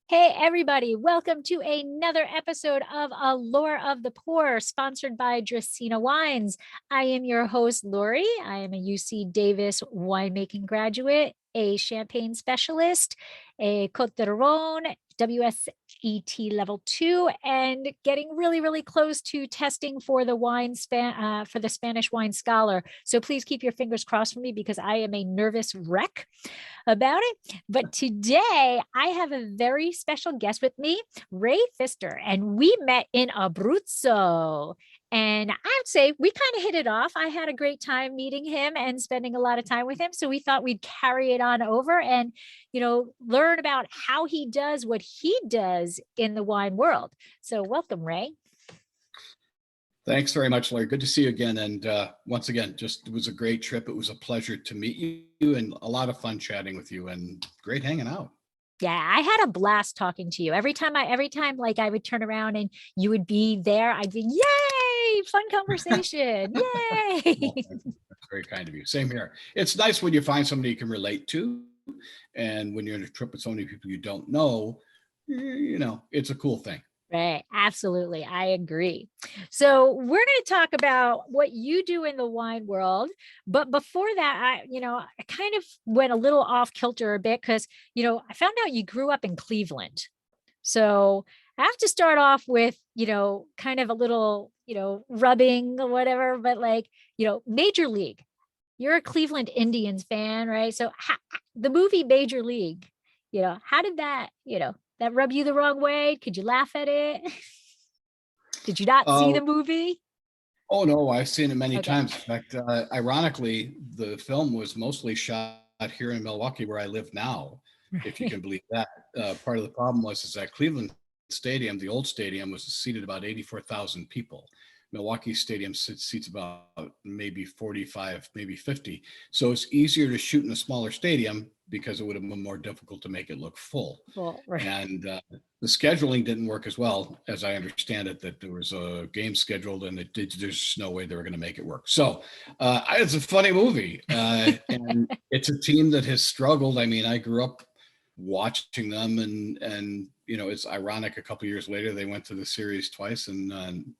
Hey, everybody, welcome to another episode of Allure of the Poor, sponsored by Dracaena Wines. I am your host, Lori. I am a UC Davis winemaking graduate, a champagne specialist, a Côte de Rhône, WSET Level 2, and getting really, really close to testing for the for the Spanish Wine Scholar. So please keep your fingers crossed for me because I am a nervous wreck about it. But today I have a very special guest with me, Ray Pfister, and we met in Abruzzo. And I'd say we kind of hit it off. I had a great time meeting him and spending a lot of time with him. So we thought we'd carry it on over and, learn about how he does what he does in the wine world. So welcome, Ray. Thanks very much, Larry. Good to see you again. And once again, it was a great trip. It was a pleasure to meet you and a lot of fun chatting with you and great hanging out. Yeah, I had a blast talking to you. Every time like I would turn around and you would be there, I'd be, yay, fun conversation. Yay. Well, that's very kind of you. Same here. It's nice when you find somebody you can relate to. And when you're on a trip with so many people you don't know, it's a cool thing. Right. Absolutely. I agree. So we're going to talk about what you do in the wine world. But before that, I kind of went a little off kilter a bit because, I found out you grew up in Cleveland. So I have to start off with, kind of a little, rubbing or whatever, but Major League. You're a Cleveland Indians fan, right? So the movie Major League, how did that, that rub you the wrong way? Could you laugh at it? Did you not see the movie? Oh, no, I've seen it many times. In fact, ironically, the film was mostly shot here in Milwaukee, where I live now, if you can believe that. Part of the problem is that Cleveland Stadium, the old stadium, was seated about 84,000 people. Milwaukee Stadium seats about maybe 45, maybe 50. So it's easier to shoot in a smaller stadium because it would have been more difficult to make it look full. Right. And the scheduling didn't work as well, as I understand it, that there was a game scheduled and there's no way they were going to make it work. So it's a funny movie. And it's a team that has struggled. I mean, I grew up watching them and it's ironic, a couple of years later, they went to the series twice and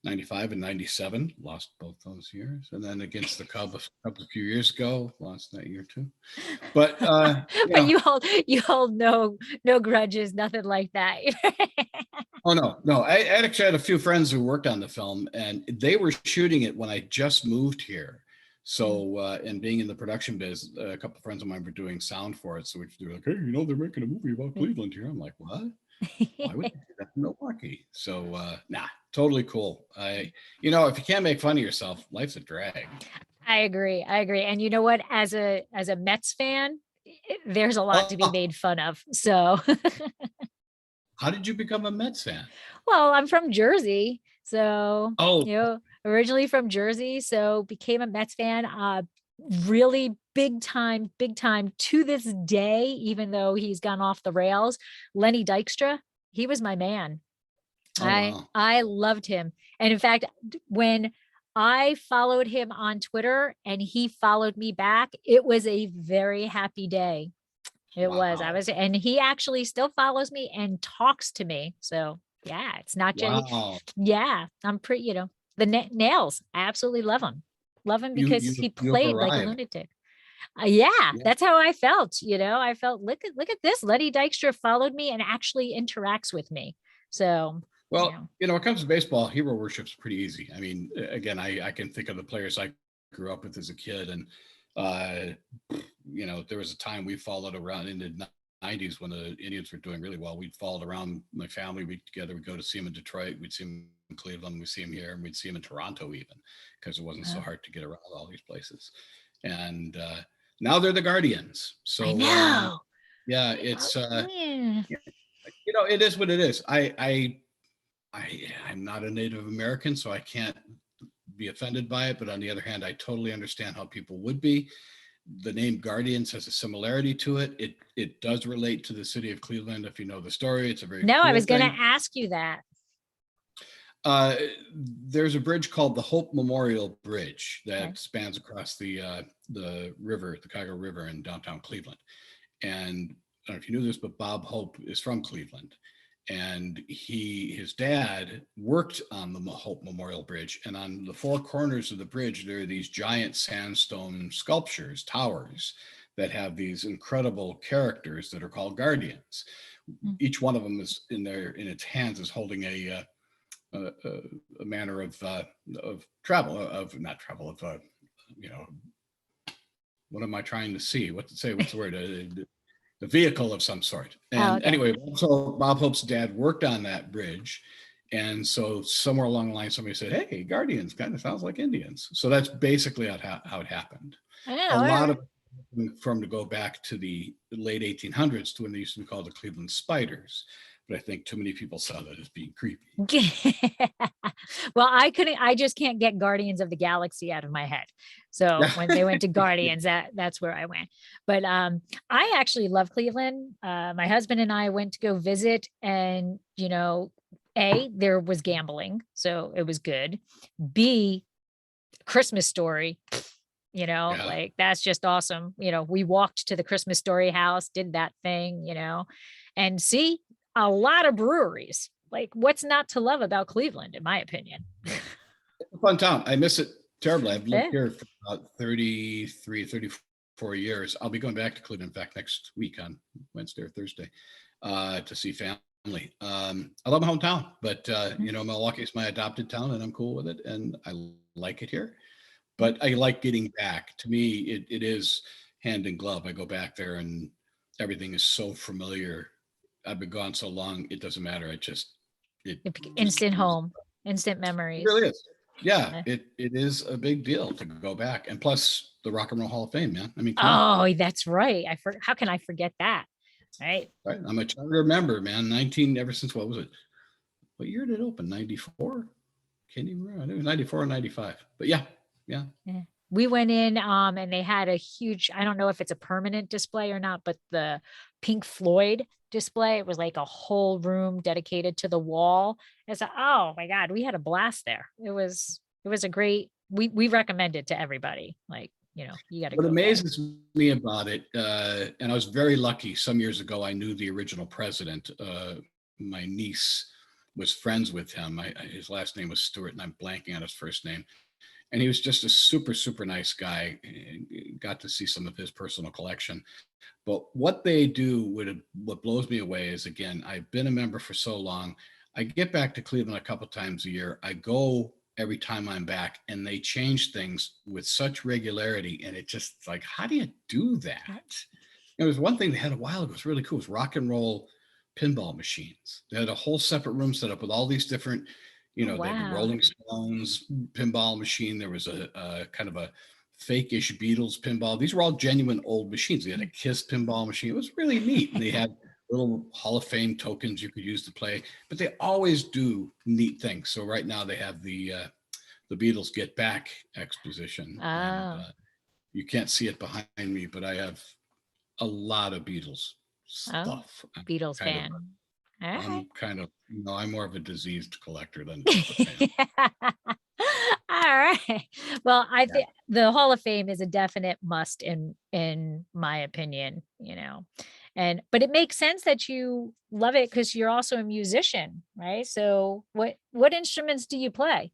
95 and 97, lost both those years, and then against the Cubs a few years ago, lost that year too. But but you hold no grudges, nothing like that. Oh no, I actually had a few friends who worked on the film, and they were shooting it when I just moved here. So and being in the production biz, a couple of friends of mine were doing sound for it. So they're like, hey, they're making a movie about Cleveland here. I'm like, what? Why would they do that in Milwaukee? So totally cool. If you can't make fun of yourself, life's a drag. I agree. And you know what? As a Mets fan, there's a lot to be made fun of. So how did you become a Mets fan? Well, I'm from Jersey. So originally from Jersey. So became a Mets fan. Really big time to this day, even though he's gone off the rails. Lenny Dykstra, he was my man. Wow. I loved him. And in fact, when I followed him on Twitter and he followed me back, it was a very happy day. It was. And he actually still follows me and talks to me. So yeah, it's not just, I'm pretty, the nails. I absolutely love him. Love him because he played like a lunatic. That's how I felt. I felt, look at this. Lenny Dykstra followed me and actually interacts with me. So, well, when it comes to baseball, hero worship's pretty easy. I mean, again, I can think of the players I grew up with as a kid, and there was a time we followed around in the 90s when the Indians were doing really well. We'd followed around my family. We'd go to see them in Detroit. We'd see them in Cleveland. We'd see them here, and we'd see them in Toronto even, because it wasn't so hard to get around all these places. And now they're the Guardians. So I know. It's it is what it is. I'm not a Native American, so I can't be offended by it. But on the other hand, I totally understand how people would be. The name Guardians has a similarity to it. It does relate to the city of Cleveland. If you know the story, it's a very I was going to ask you that. There's a bridge called the Hope Memorial Bridge that spans across the river, the Cuyahoga River in downtown Cleveland. And don't know if you knew this, but Bob Hope is from Cleveland. And his dad worked on the Hope Memorial Bridge. And on the four corners of the bridge, there are these giant sandstone sculptures, towers, that have these incredible characters that are called guardians. Each one of them is in its hands is holding a manner of travel, what am I trying to see? What's the word? The vehicle of some sort. And anyway, so Bob Hope's dad worked on that bridge. And so somewhere along the line, somebody said, hey, Guardians kind of sounds like Indians. So that's basically how it happened. A lot of from to go back to the late 1800s to when they used to be called the Cleveland Spiders. But I think too many people saw that as being creepy. Well, I just can't get Guardians of the Galaxy out of my head. So when they went to Guardians, that's where I went. But I actually love Cleveland. My husband and I went to go visit, and there was gambling, so it was good. B, Christmas Story, like that's just awesome. We walked to the Christmas Story house, did that thing, and C, a lot of breweries. Like, what's not to love about Cleveland, in my opinion? It's a fun town. I miss it terribly. I've lived here for about 34 years. I'll be going back to Cleveland, in fact, next week on Wednesday or Thursday to see family. I love my hometown, but Milwaukee is my adopted town, and I'm cool with it, and I like it here. But I like getting back. To me, it is hand in glove. I go back there, and everything is so familiar. I've been gone so long, it doesn't matter. Instant home, instant memories. It really is. Yeah, it is a big deal to go back. And plus the Rock and Roll Hall of Fame, man. I mean, that's right. How can I forget that? Right. I'm a charter member, man. Ever since, what was it? What year did it open? 94? Can't even remember. I think it was 94 or 95. But yeah. We went in and they had a huge, I don't know if it's a permanent display or not, but the Pink Floyd display, it was like a whole room dedicated to the wall. It's oh my God, we had a blast there. It was a great, we recommend it to everybody. Like, you got to go. What amazes me about it, and I was very lucky, some years ago, I knew the original president. My niece was friends with him. His last name was Stewart, and I'm blanking on his first name. And he was just a super, super nice guy. Got to see some of his personal collection. But what they do, what blows me away is, again, I've been a member for so long. I get back to Cleveland a couple times a year. I go every time I'm back, and they change things with such regularity. And it just like, how do you do that? There was one thing they had a while ago. It was really cool. It was rock and roll pinball machines. They had a whole separate room set up with all these different, they had Rolling Stones pinball machine. There was a kind of a fake-ish Beatles pinball. These were all genuine old machines. They had a Kiss pinball machine. It was really neat. And they had little Hall of Fame tokens you could use to play, but they always do neat things. So right now they have the Beatles Get Back exposition. And, you can't see it behind me, but I have a lot of Beatles stuff. Beatles fan. I'm kind of, I'm more of a diseased collector than a fan. All right. Well, I think the Hall of Fame is a definite must in my opinion, but it makes sense that you love it because you're also a musician, right? So what instruments do you play?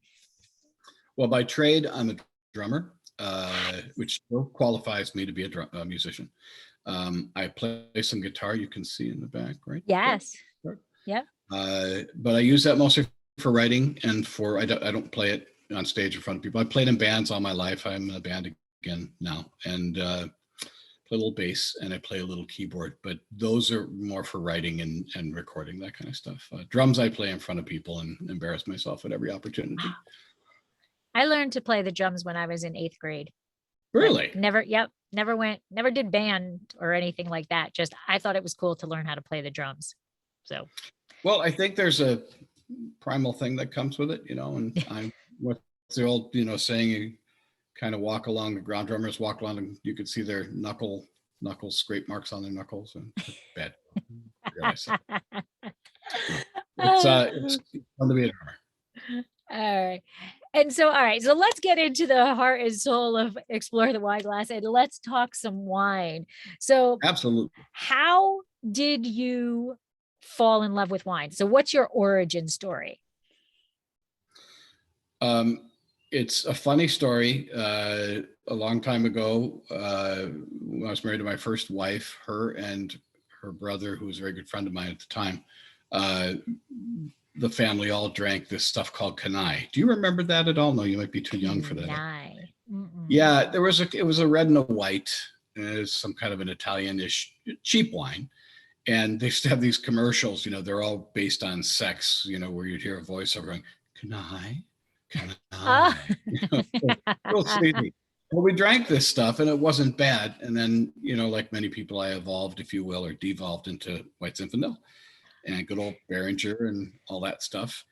Well, by trade, I'm a drummer, which still qualifies me to be a musician. I play some guitar. You can see in the back, right? Yes. Yeah. But I use that mostly for writing and I don't play it on stage in front of people. I played in bands all my life. I'm in a band again now, and play a little bass, and I play a little keyboard, but those are more for writing and recording, that kind of stuff. Drums, I play in front of people and embarrass myself at every opportunity. I learned to play the drums when I was in 8th grade. Really? Never did band or anything like that. Just, I thought it was cool to learn how to play the drums. So, well, I think there's a primal thing that comes with it, and I'm what's the old, saying, you kind of walk along, the ground drummers walk along and you could see their knuckle scrape marks on their knuckles, and bad. It's fun to be a drummer. All right. And so, all right, so let's get into the heart and soul of Explore the Wine Glass, and let's talk some wine. So absolutely. How did you fall in love with wine? So what's your origin story? Um, it's a funny story. A long time ago, when I was married to my first wife, her and her brother, who was a very good friend of mine at the time, uh, the family all drank this stuff called canai. Do you remember that at all? No, you might be too young for that. Canai. Mm-mm. Yeah, it was a red and a white. It's some kind of an Italian-ish cheap wine. And they used to have these commercials, they're all based on sex, where you'd hear a voiceover going, can I? Can Oh. I? Real sleazy. Well, we drank this stuff and it wasn't bad. And then, like many people, I evolved, if you will, or devolved into White Zinfandel and good old Behringer and all that stuff.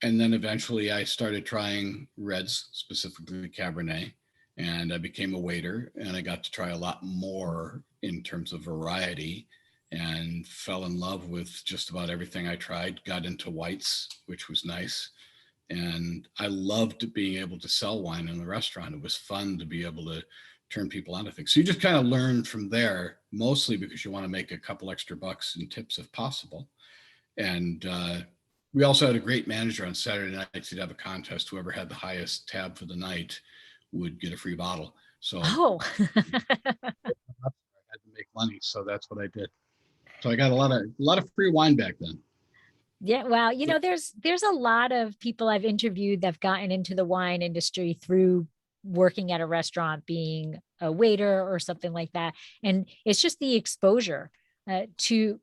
And then eventually I started trying reds, specifically Cabernet, and I became a waiter and I got to try a lot more in terms of variety and fell in love with just about everything I tried, got into whites, which was nice. And I loved being able to sell wine in the restaurant. It was fun to be able to turn people onto things. So you just kind of learn from there, mostly because you want to make a couple extra bucks in tips if possible. And we also had a great manager on Saturday nights. He'd have a contest. Whoever had the highest tab for the night would get a free bottle. So Oh. I had to make money. So that's what I did. So I got a lot of free wine back then. Yeah, well, there's a lot of people I've interviewed that've gotten into the wine industry through working at a restaurant, being a waiter or something like that. And it's just the exposure to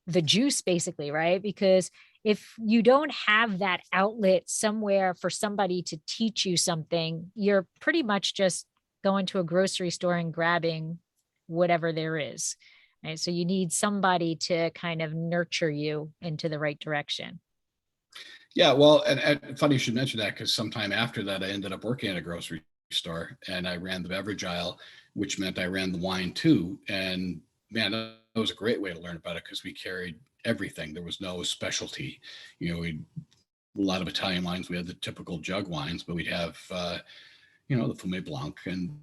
the juice, basically, right? Because if you don't have that outlet somewhere for somebody to teach you something, you're pretty much just going to a grocery store and grabbing whatever there is. Right. So you need somebody to kind of nurture you into the right direction. Yeah, well, and funny you should mention that because sometime after that, I ended up working at a grocery store and I ran the beverage aisle, which meant I ran the wine too. And man, that was a great way to learn about it because we carried everything. There was no specialty. We a lot of Italian wines. We had the typical jug wines, but we'd have the Fumé Blanc and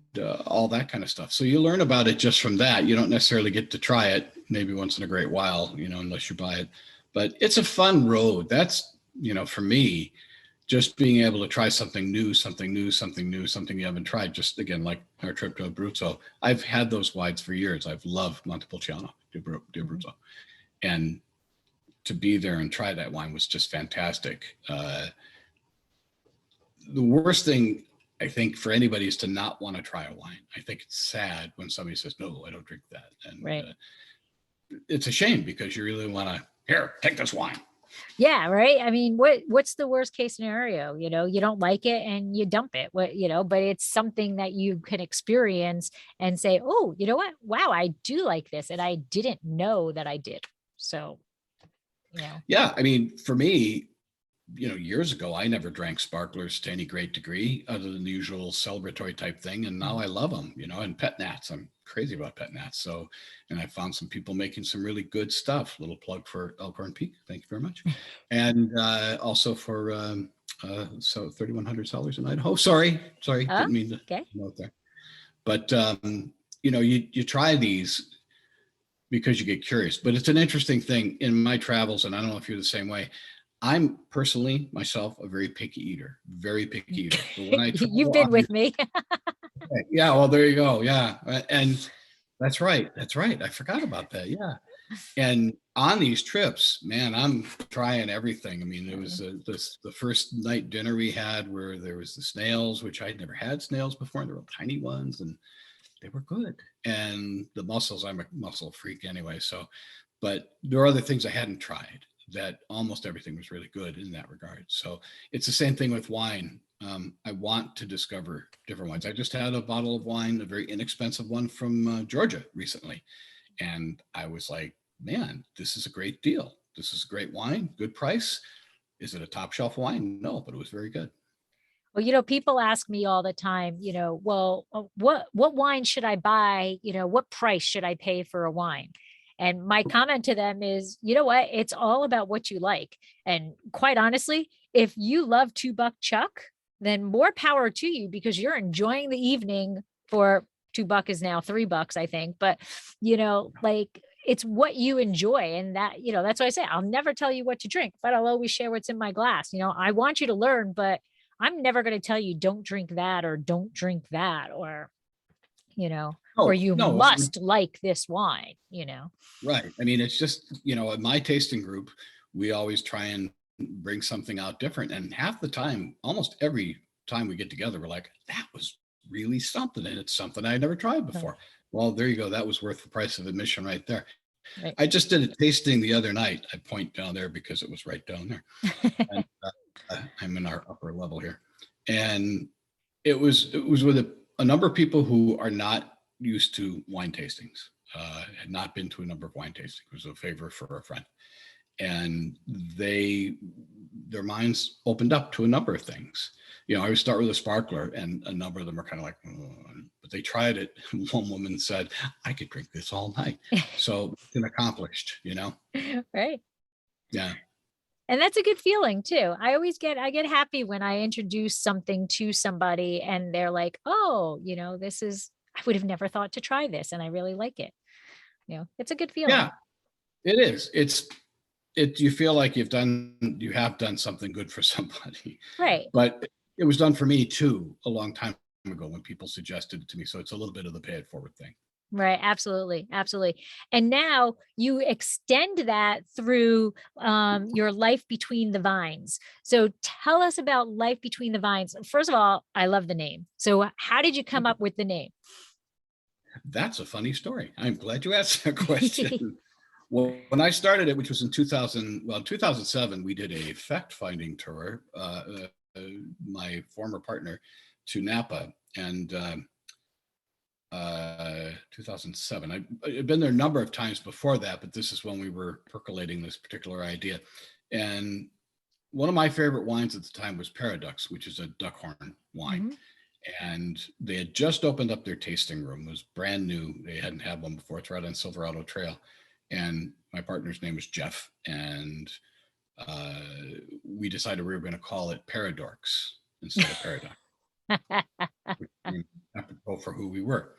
all that kind of stuff. So you learn about it just from that. You don't necessarily get to try it maybe once in a great while, unless you buy it. But it's a fun road. That's, for me, just being able to try something new, something new, something new, something you haven't tried. Just again, like our trip to Abruzzo, I've had those wines for years. I've loved Montepulciano di Abruzzo. And to be there and try that wine was just fantastic. The worst thing I think for anybody is to not want to try a wine. I think it's sad when somebody says, no, I don't drink that. And Right. It's a shame because you really want to, here, take this wine. Yeah, right. I mean, what's the worst case scenario? You don't like it and you dump it. But it's something that you can experience and say, oh, you know what? Wow, I do like this. And I didn't know that I did. So, Yeah. I mean, for me, years ago, I never drank sparklers to any great degree other than the usual celebratory type thing. And now I love them, and pet nats. I'm crazy about pet nats. So, and I found some people making some really good stuff. Little plug for Elkhorn Peak. Thank you very much. And also for so $3,100 in Idaho. Sorry. oh, Didn't mean to okay. note there. But, you try these because you get curious, but it's an interesting thing in my travels. And I don't know if you're the same way. I'm personally myself a very picky eater, very picky eater. But when I You've travel, been with me. yeah, well, there you go. Yeah, and that's right. That's right. I forgot about that. Yeah, and on these trips, man, I'm trying everything. I mean, there was the first night dinner we had where there was the snails, which I'd never had snails before, and they were tiny ones, and they were good. And the mussels, I'm a mussel freak anyway. So, but there are other things I hadn't tried that almost everything was really good in that regard. So it's the same thing with wine. I want to discover different wines. I just had a bottle of wine, a very inexpensive one from Georgia recently. And I was like, man, this is a great deal. This is a great wine, good price. Is it a top shelf wine? No, but it was very good. Well, people ask me all the time, well, what wine should I buy? What price should I pay for a wine? And my comment to them is, you know what? It's all about what you like. And quite honestly, if you love $2 Chuck, then more power to you because you're enjoying the evening for $2 is now $3, I think. But like it's what you enjoy. And that, that's why I say I'll never tell you what to drink, but I'll always share what's in my glass. I want you to learn, but I'm never going to tell you don't drink that or don't drink that, or Oh, you no, must like this wine. right. I mean, it's just, in my tasting group, we always try and bring something out different. And half the time, almost every time we get together, we're like, that was really something. And it's something I never tried Right. before. Well, there you go. That was worth the price of admission right there. Right. I just did a tasting the other night. I point down there because it was right down there. And I'm in our upper level here. And it was with a number of people who are not used to wine tastings, had not been to a number of wine tastings. It was a favor for a friend, and their minds opened up to a number of things. I would start with a sparkler, and a number of them are kind of like, but they tried it. One woman said, "I could drink this all night." So it's been accomplished. Right. Yeah. And that's a good feeling too. I get happy when I introduce something to somebody and they're like, "Oh, this is I would have never thought to try this and I really like it." It's a good feeling. Yeah, it is. You feel like you have done something good for somebody. Right. But it was done for me too a long time ago when people suggested it to me. So it's a little bit of the pay it forward thing. Right. Absolutely. Absolutely. And now you extend that through your life between the vines. So tell us about life between the vines. First of all, I love the name. So how did you come up with the name? That's a funny story. I'm glad you asked that question. Well, when I started it, which was in 2007, we did a fact-finding tour, my former partner, to Napa, and 2007. I'd been there a number of times before that, but this is when we were percolating this particular idea. And one of my favorite wines at the time was Paradox, which is a duckhorn wine. Mhm. And they had just opened up their tasting room. It was brand new. They hadn't had one before. It's right on Silverado Trail. And my partner's name was Jeff. And we decided we were going to call it Paradorks instead of Paradox, apropos for who we were.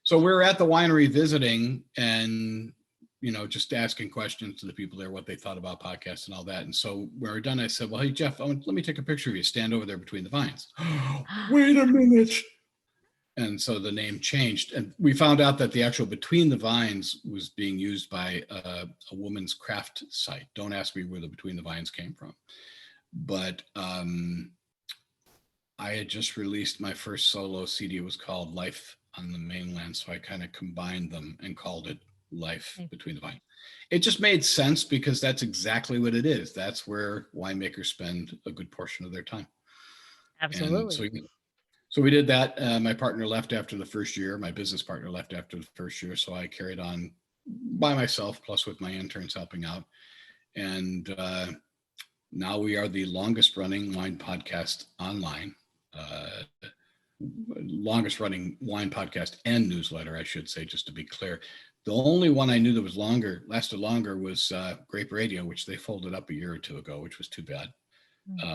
So we were at the winery visiting and, just asking questions to the people there, what they thought about podcasts and all that. And so when we were done, I said, well, hey, Jeff, let me take a picture of you. Stand over there between the vines. Wait a minute. And so the name changed. And we found out that the actual Between the Vines was being used by a woman's craft site. Don't ask me where the Between the Vines came from. But I had just released my first solo CD. It was called Life on the Mainland. So I kind of combined them and called it Life Between the Vines. It just made sense because that's exactly what it is. That's where winemakers spend a good portion of their time. Absolutely. And so we did that. My partner left after the first year. My business partner left after the first year. So I carried on by myself, plus with my interns helping out. And now we are the longest running wine podcast online. Longest running wine podcast and newsletter, I should say, just to be clear. The only one I knew that was lasted longer was Grape Radio, which they folded up a year or two ago, which was too bad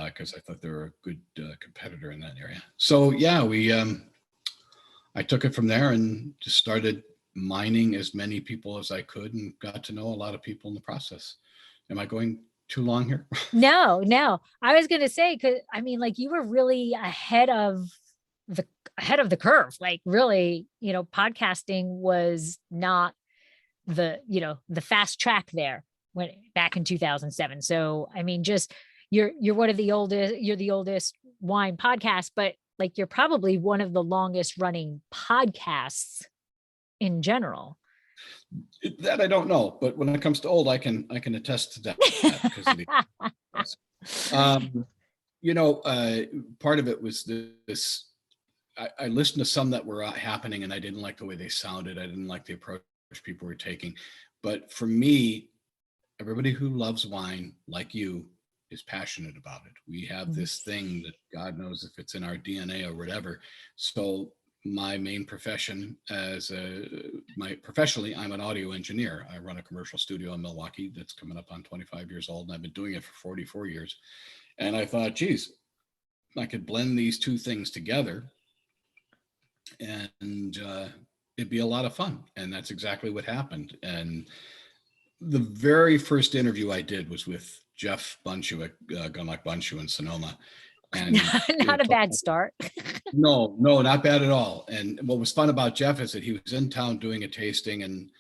because I thought they were a good competitor in that area. So yeah, I took it from there and just started mining as many people as I could and got to know a lot of people in the process. Am I going too long here? No, no. I was going to say, cause I mean, like you were really ahead of the curve. Like really, podcasting was not the fast track there when back in 2007. So, I mean, just you're one of the oldest, you're the oldest wine podcast, but like you're probably one of the longest running podcasts in general. That I don't know, but when it comes to old, I can attest to that because of the. Um, part of it was this. I listened to some that were happening, and I didn't like the way they sounded. I didn't like the approach people were taking. But for me, everybody who loves wine, like you, is passionate about it. We have this thing that God knows if it's in our DNA or whatever. So my main profession professionally, I'm an audio engineer. I run a commercial studio in Milwaukee that's coming up on 25 years old, and I've been doing it for 44 years. And I thought, geez, I could blend these two things together, and it'd be a lot of fun. And that's exactly what happened. And the very first interview I did was with Jeff Bunshu at Gunlock Bunshu in Sonoma. And Not a bad start. no, no, not bad at all. And what was fun about Jeff is that he was in town doing a tasting, and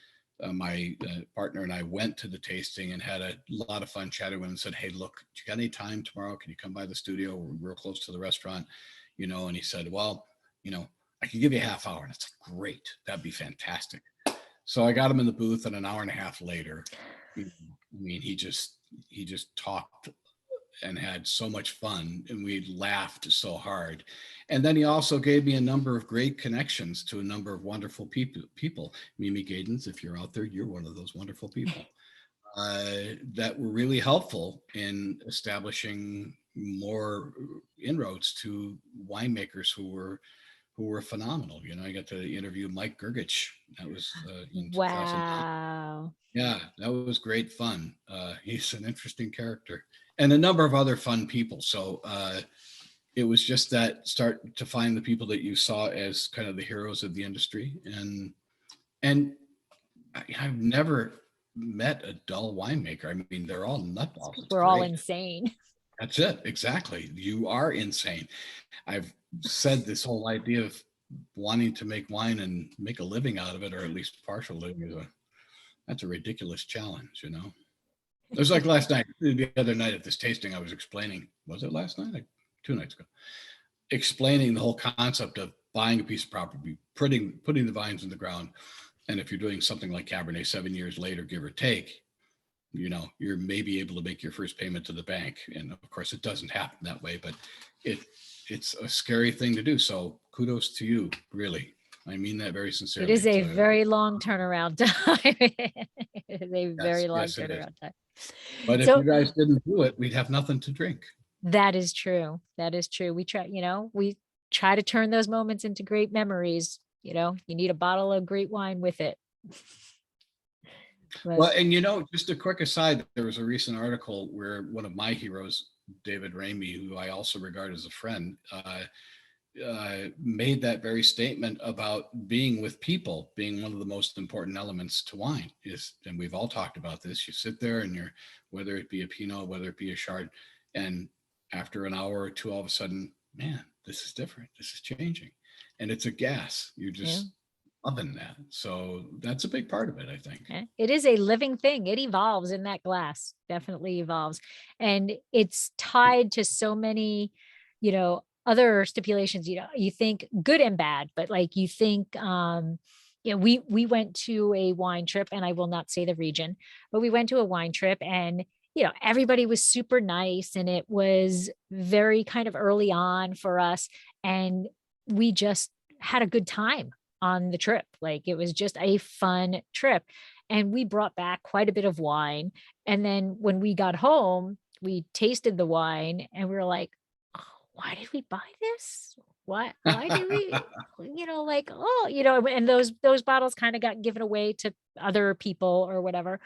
my partner and I went to the tasting and had a lot of fun chatting with him and said, "Hey, look, you got any time tomorrow? Can you come by the studio? We're real close to the restaurant, you know?" And he said, "Well, you know, I can give you a half hour." And it's great. That'd be fantastic. So I got him in the booth, and an hour and a half later, I mean, he just talked and had so much fun, and we laughed so hard. And then he also gave me a number of great connections to a number of wonderful people. Mimi Gaydens, if you're out there, you're one of those wonderful people that were really helpful in establishing more inroads to winemakers who were phenomenal. You know, I got to interview Mike Gergich. That was in 2009. Wow. Yeah, that was great fun. He's an interesting character, and a number of other fun people. So it was just that start to find the people that you saw as kind of the heroes of the industry, and I've never met a dull winemaker. I mean, they're all nutballs. It's We're all great. insane. That's it. Exactly. You are insane. I've said this whole idea of wanting to make wine and make a living out of it, or at least partial living, that's a ridiculous challenge, you know? It was like last night, the other night at this tasting, I was explaining, was it last night? Like 2 nights ago, explaining the whole concept of buying a piece of property, putting the vines in the ground. And if you're doing something like Cabernet 7 years later, give or take, you know, you're maybe able to make your first payment to the bank. And of course, it doesn't happen that way, but it's a scary thing to do. So kudos to you, really. I mean that very sincerely. It is a very long turnaround time. It is a very long Yes, it is. turnaround time. But if So you guys didn't do it, we'd have nothing to drink. that is true. That is true. We try to turn those moments into great memories. You know, you need a bottle of great wine with it. But Well, and you know, just a quick aside, there was a recent article where one of my heroes, David Ramey, who I also regard as a friend, made that very statement about being with people being one of the most important elements to wine is, and we've all talked about this. You sit there and you're, whether it be a Pinot, whether it be a Chard, and after an hour or two, all of a sudden, man, this is different. This is changing, and it's a gas. You're yeah. just loving that. So that's a big part of it, I think. It is a living thing. It evolves in that glass, definitely evolves. And it's tied to so many, other stipulations, you think good and bad, but like you think, we went to a wine trip, and I will not say the region, but we went to a wine trip, and everybody was super nice, and it was very kind of early on for us. And we just had a good time on the trip. Like it was just a fun trip. And we brought back quite a bit of wine. And then when we got home, we tasted the wine and we were like, oh, why did we buy this? Why did we, and those bottles kind of got given away to other people or whatever.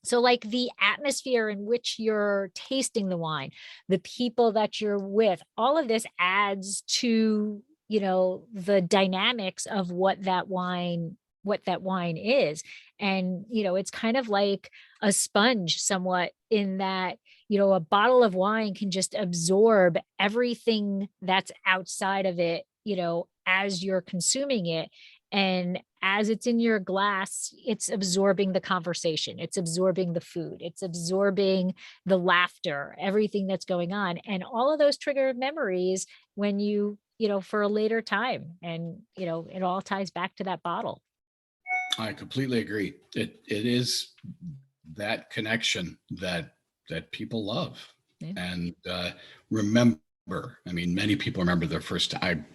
So like the atmosphere in which you're tasting the wine, the people that you're with, all of this adds to the dynamics of what that wine is. And it's kind of like a sponge somewhat, in that a bottle of wine can just absorb everything that's outside of it as you're consuming it. And as it's in your glass, it's absorbing the conversation, it's absorbing the food, it's absorbing the laughter, everything that's going on. And all of those trigger memories when for a later time. And, it all ties back to that bottle. I completely agree. It is that connection that people love. Yeah. And remember. I mean, many people remember their first time.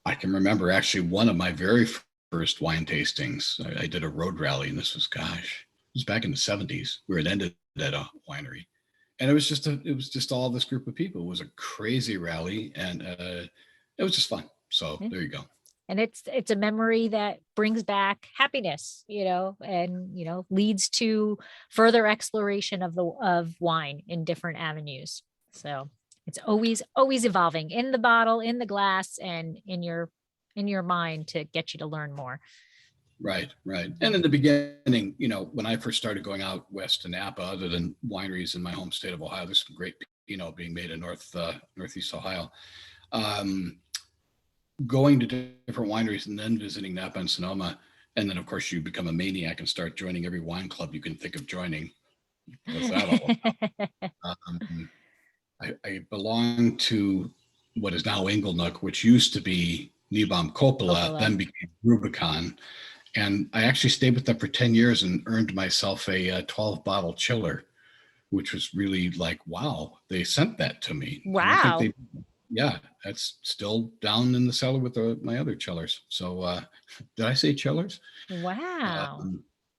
I can remember actually one of my very first wine tastings. I did a road rally, and this was, it was back in the 70s, where it ended at a winery. And it was just all this group of people. It was a crazy rally, and it was just fun. So there you go. And it's a memory that brings back happiness, and leads to further exploration of wine in different avenues. So it's always evolving in the bottle, in the glass, and in your in your mind to get you to learn more. Right. And in the beginning, when I first started going out west to Napa, other than wineries in my home state of Ohio, there's some great Pinot being made in Northeast Ohio. Going to different wineries and then visiting Napa and Sonoma. And then, of course, you become a maniac and start joining every wine club you can think of joining. What's that all about? I belong to what is now Inglenook, which used to be Niebaum Coppola, then became Rubicon. And I actually stayed with them for 10 years and earned myself a 12-bottle chiller, which was really like, wow, they sent that to me. Wow. Yeah, that's still down in the cellar with my other chillers. So did I say chillers? Wow.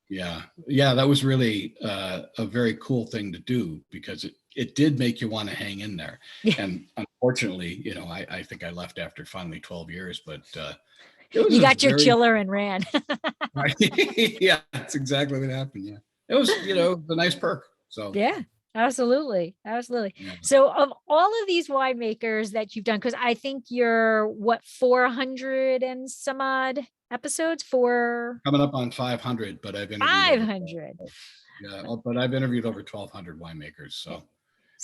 Yeah, that was really a very cool thing to do, because it did make you want to hang in there. And unfortunately, I think I left after finally 12 years, but you got your chiller and ran. Yeah, that's exactly what happened. Yeah, it was, the nice perk. So yeah, absolutely. Yeah. So of all of these winemakers that you've done, because I think you're 400 and some odd episodes coming up on 500, but I've interviewed 500. But I've interviewed over 1,200 winemakers. So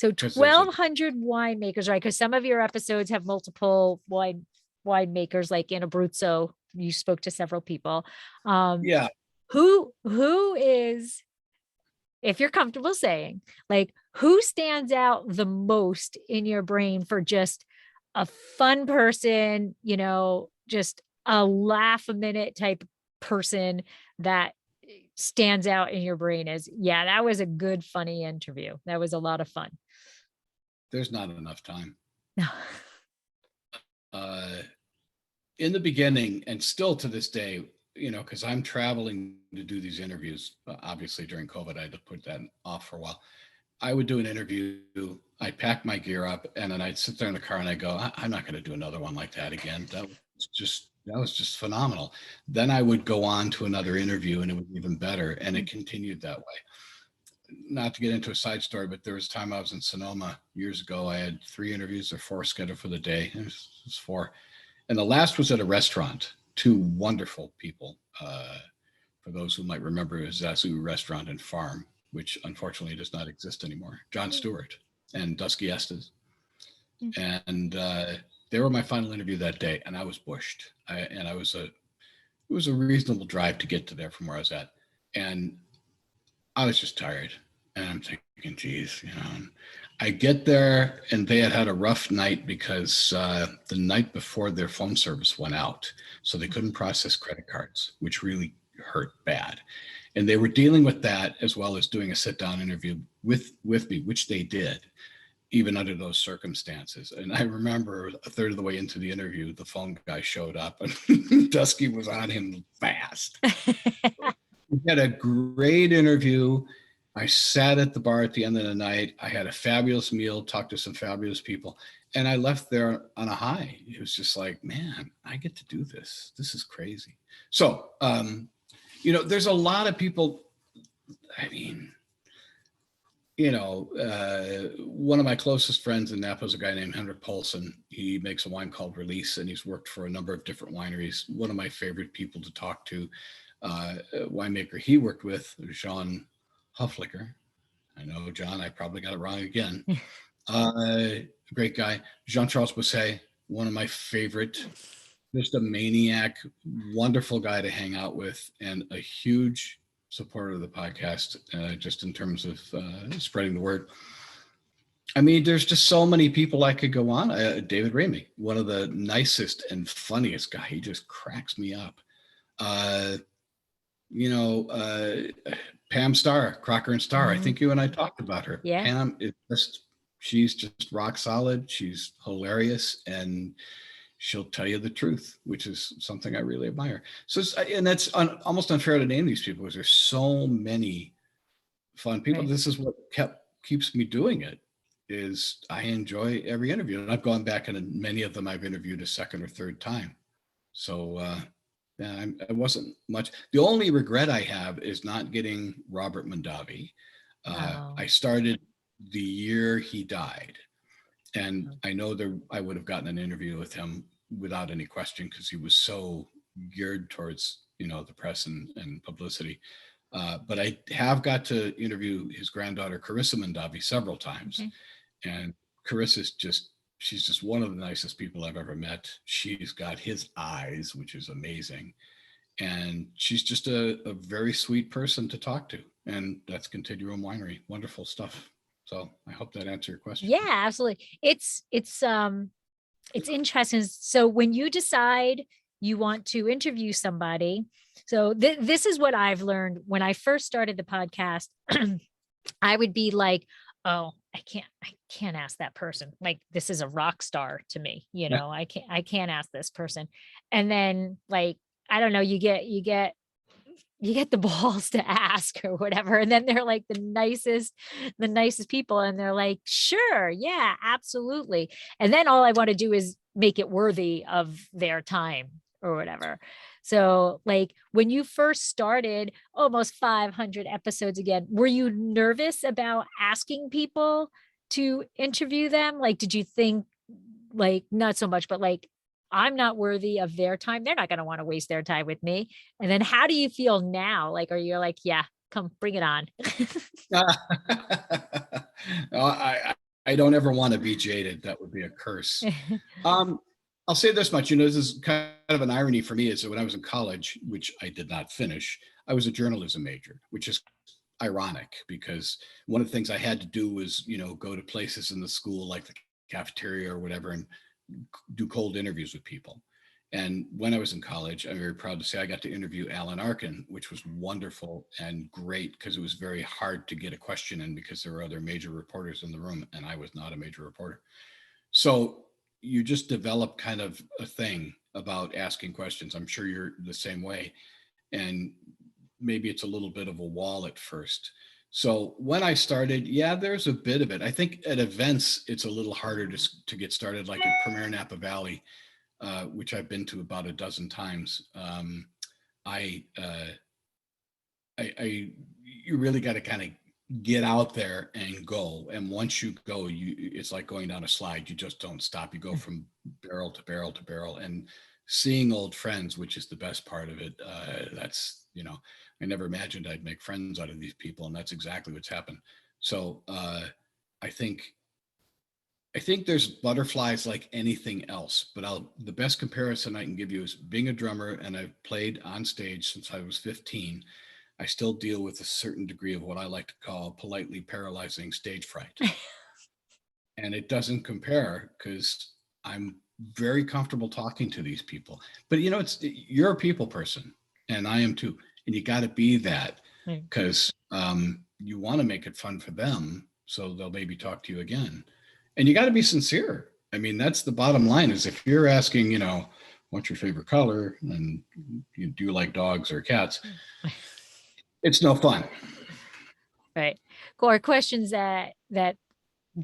1,200 winemakers, right? Because some of your episodes have multiple winemakers, like in Abruzzo, you spoke to several people. Yeah. Who is, if you're comfortable saying, like, who stands out the most in your brain for just a fun person, just a laugh a minute type person that stands out in your brain as, yeah, that was a good, funny interview. That was a lot of fun. There's not enough time. In the beginning, and still to this day, because I'm traveling to do these interviews, obviously during COVID, I had to put that off for a while. I would do an interview, I'd pack my gear up, and then I'd sit there in the car and I go, I'm not going to do another one like that again. That was just phenomenal. Then I would go on to another interview and it was even better. And it continued that way. Not to get into a side story, but there was a time I was in Sonoma years ago. I had 3 interviews or 4 scheduled for the day. It was 4. And the last was at a restaurant. 2 wonderful people. For those who might remember, it was Zazu Restaurant and Farm, which unfortunately does not exist anymore. John Stewart and Dusky Estes. And they were my final interview that day, and I was bushed. It was a reasonable drive to get to there from where I was at. And I was just tired. And I'm thinking, geez, I get there and they had a rough night because the night before their phone service went out. So they couldn't process credit cards, which really hurt bad. And they were dealing with that as well as doing a sit down interview with me, which they did, even under those circumstances. And I remember a third of the way into the interview, the phone guy showed up and Dusky was on him fast. We had a great interview. I sat at the bar at the end of the night. I had a fabulous meal, talked to some fabulous people, and I left there on a high. It was just like, man, I get to do this. This is crazy. So, there's a lot of people. I mean, one of my closest friends in Napa is a guy named Henrik Poulsen. He makes a wine called Release, and he's worked for a number of different wineries. One of my favorite people to talk to, winemaker he worked with, Jean Hufflicker. I know, John, I probably got it wrong again. Great guy. Jean-Charles Bousset, one of my favorite, just a maniac, wonderful guy to hang out with, and a huge supporter of the podcast, just in terms of spreading the word. I mean, there's just so many people I could go on. David Ramey, one of the nicest and funniest guy. He just cracks me up. Pam Starr, Crocker and Starr. I think you and I talked about her. Yeah. Pam is she's just rock solid. She's hilarious, and she'll tell you the truth, which is something I really admire. So, and that's almost unfair to name these people because there's so many fun people. Right. This is what keeps me doing it. Is I enjoy every interview, and I've gone back and many of them I've interviewed a second or third time. So. Yeah, I wasn't much. The only regret I have is not getting Robert Mondavi. I started the year he died, and I know I would have gotten an interview with him without any question, because he was so geared towards, the press and publicity. But I have got to interview his granddaughter, Carissa Mondavi, several times. Okay. And Carissa's she's just one of the nicest people I've ever met. She's got his eyes, which is amazing. And she's just a very sweet person to talk to. And that's Continuum Winery. Wonderful stuff. So I hope that answered your question. Yeah, absolutely. It's interesting. So when you decide you want to interview somebody, so this is what I've learned when I first started the podcast. I would be like, oh, I can't ask that person. Like, this is a rock star to me. I can't ask this person. And then, like, I don't know, you get the balls to ask or whatever. And then they're like the nicest people. And they're like, sure, yeah, absolutely. And then all I want to do is make it worthy of their time or whatever. So, like, when you first started almost 500 episodes again, were you nervous about asking people to interview them? Like, did you think, like, not so much, but like, I'm not worthy of their time. They're not going to want to waste their time with me. And then how do you feel now? Like, are you like, yeah, come bring it on? I don't ever want to be jaded. That would be a curse. I'll say this much, this is kind of an irony for me, is that when I was in college, which I did not finish, I was a journalism major, which is ironic because one of the things I had to do was, go to places in the school like the cafeteria or whatever and do cold interviews with people. And when I was in college, I'm very proud to say I got to interview Alan Arkin, which was wonderful and great because it was very hard to get a question in because there were other major reporters in the room and I was not a major reporter. So you just develop kind of a thing about asking questions. I'm sure you're the same way. And maybe it's a little bit of a wall at first. So when I started, yeah, there's a bit of it. I think at events, it's a little harder to get started, like at Premier Napa Valley, which I've been to about a dozen times. I you really got to kind of get out there and go. And once you go, it's like going down a slide. You just don't stop. You go from barrel to barrel to barrel, and seeing old friends, which is the best part of it. That's, I never imagined I'd make friends out of these people, and that's exactly what's happened. So I think there's butterflies like anything else, but the best comparison I can give you is being a drummer, and I've played on stage since I was 15. I still deal with a certain degree of what I like to call politely paralyzing stage fright. And it doesn't compare because I'm very comfortable talking to these people. But you're a people person, and I am too. And you got to be that because you want to make it fun for them, so they'll maybe talk to you again. And you got to be sincere. I mean, that's the bottom line. Is if you're asking, what's your favorite color, and do you like dogs or cats? It's no fun. Right. Or questions that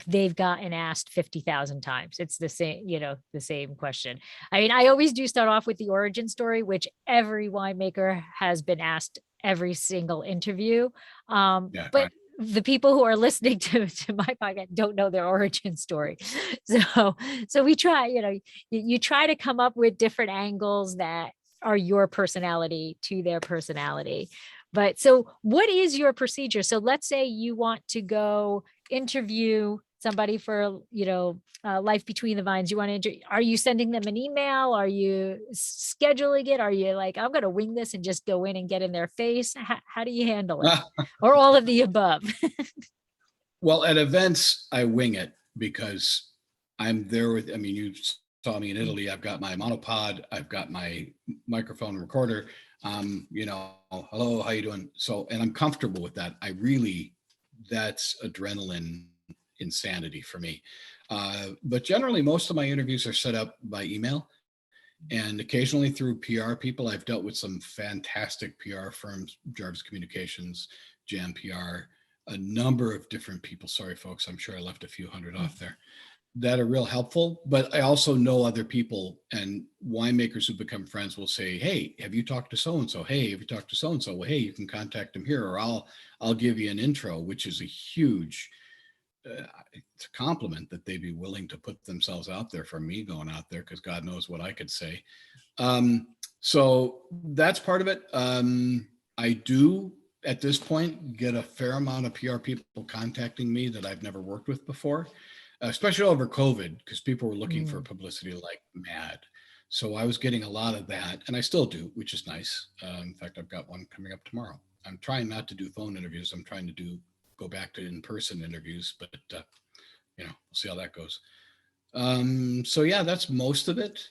they've gotten asked 50,000 times. It's the same, the same question. I mean, I always do start off with the origin story, which every winemaker has been asked every single interview. But right. The people who are listening to my podcast don't know their origin story. So we try, you try to come up with different angles that are your personality to their personality. But so what is your procedure? So let's say you want to go interview somebody for, Life Between the Vines. You want to, are you sending them an email? Are you scheduling it? Are you like, I'm going to wing this and just go in and get in their face? How do you handle it? Or all of the above? Well, at events, I wing it because I'm there with, you saw me in Italy. I've got my monopod. I've got my microphone recorder. Hello, how you doing? So, and I'm comfortable with that. That's adrenaline insanity for me. But generally, most of my interviews are set up by email and occasionally through PR people. I've dealt with some fantastic PR firms, Jarvis Communications, Jam PR, a number of different people. Sorry, folks, I'm sure I left a few hundred off there. That are real helpful, but I also know other people, and winemakers who become friends will say, hey, have you talked to so-and-so? Hey, have you talked to so-and-so? Well, hey, you can contact them here, or I'll give you an intro, which is a huge it's a compliment that they'd be willing to put themselves out there for me going out there, because God knows what I could say. So that's part of it. I do at this point get a fair amount of PR people contacting me that I've never worked with before, especially over COVID, because people were looking for Mm. publicity like mad. So I was getting a lot of that, and I still do, which is nice. In fact, I've got one coming up tomorrow. I'm trying not to do phone interviews. I'm trying to go back to in-person interviews, but we'll see how that goes. So yeah, that's most of it.